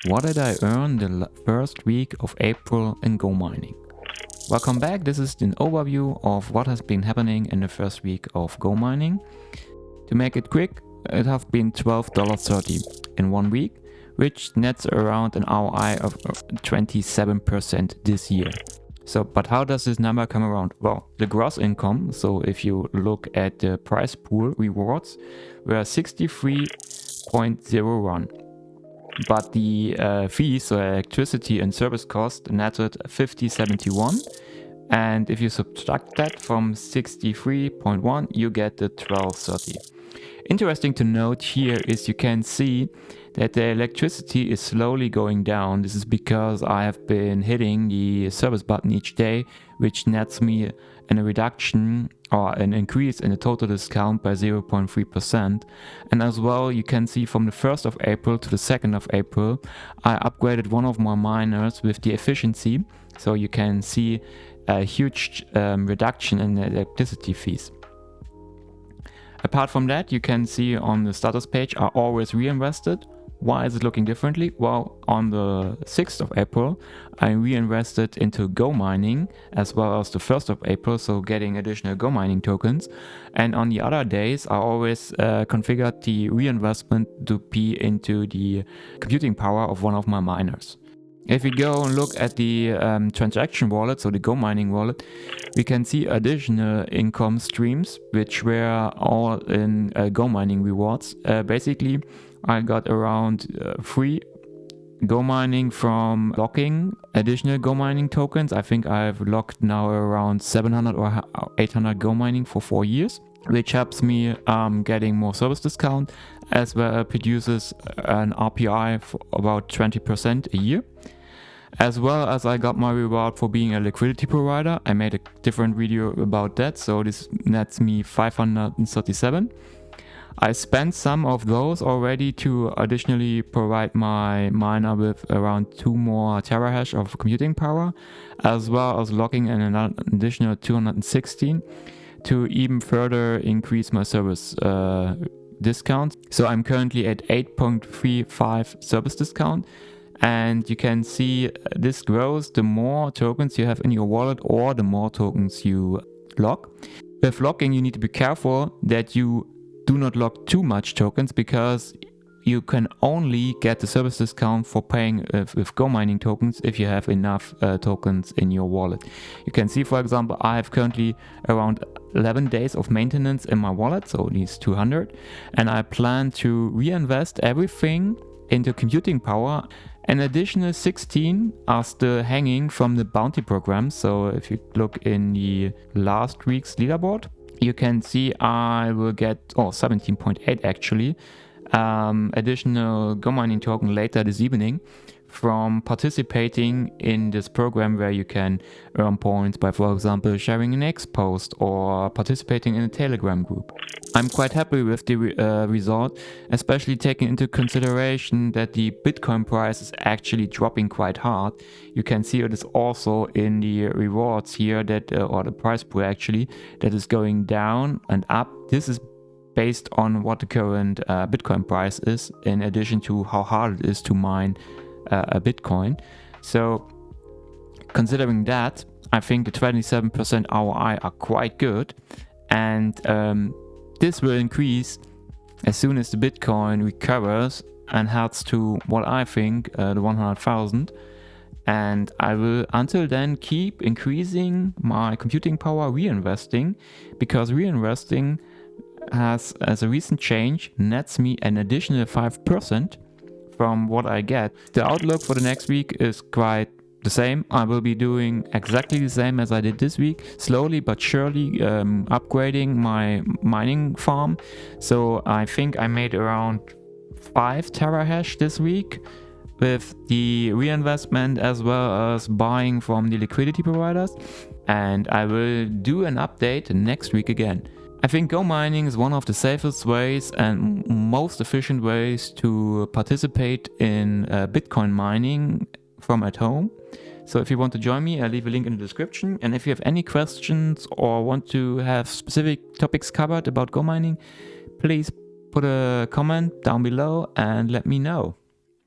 What did I earn the first week of April in Gomining? Welcome back. This is an overview of what has been happening in the first week of Gomining. To make it quick, it has been $12.30 in 1 week, which nets around an ROI of 27% this year. But how does this number come around? Well, the gross income, so if you look at the price pool rewards, were 63.01. But the fees, so electricity and service cost, netted 50.71. And if you subtract that from 63.1, you get the 12.30. Interesting to note here is you can see that the electricity is slowly going down. This is because I have been hitting the service button each day, which nets me a reduction or an increase in the total discount by 0.3%. And as well, you can see from the 1st of April to the 2nd of April, I upgraded one of my miners with the efficiency. So you can see a huge reduction in the electricity fees. Apart from that, you can see on the status page, I always reinvested. Why is it looking differently? Well, on the 6th of April, I reinvested into Gomining as well as the 1st of April, so getting additional Gomining tokens. And on the other days, I always configured the reinvestment to be into the computing power of one of my miners. If we go and look at the transaction wallet, so the Gomining wallet, we can see additional income streams, which were all in Gomining rewards. Basically, I got around free Gomining from locking additional Gomining tokens. I think I've locked now around 700 or 800 Gomining for 4 years, which helps me getting more service discount, as well as produces an RPI for about 20% a year. As well as I got my reward for being a liquidity provider. I made a different video about that, so this nets me 537. I spent some of those already to additionally provide my miner with around 2 more terahash of computing power, as well as locking in an additional 216 to even further increase my service discount. So I'm currently at 8.35 service discount. And you can see this grows the more tokens you have in your wallet or the more tokens you lock. With locking, you need to be careful that you do not lock too much tokens, because you can only get the service discount for paying with Gomining tokens if you have enough tokens in your wallet. You can see, for example, I have currently around 11 days of maintenance in my wallet, so these 200, and I plan to reinvest everything into computing power. An additional 16 are still hanging from the bounty program. So if you look in the last week's leaderboard, you can see I will get 17.8 actually additional Gomining token later this evening from participating in this program, where you can earn points by, for example, sharing an X post or participating in a Telegram group. I'm quite happy with the result, especially taking into consideration that the Bitcoin price is actually dropping quite hard. You can see it is also in the rewards here that, or the price pool actually, that is going down and up. This is based on what the current Bitcoin price is, in addition to how hard it is to mine a Bitcoin. So considering that, I think the 27% ROI are quite good, and this will increase as soon as the Bitcoin recovers and heads to what I think the 100,000. And I will until then keep increasing my computing power reinvesting, because reinvesting has, as a recent change, nets me an additional 5% from what I get. The outlook for the next week is quite the same. I will be doing exactly the same as I did this week, slowly but surely upgrading my mining farm. So I think I made around 5 terahash this week with the reinvestment, as well as buying from the liquidity providers. And I will do an update next week again. I think Gomining is one of the safest ways and most efficient ways to participate in Bitcoin mining from at home. So if you want to join me, I'll leave a link in the description. And if you have any questions or want to have specific topics covered about Gomining, please put a comment down below and let me know.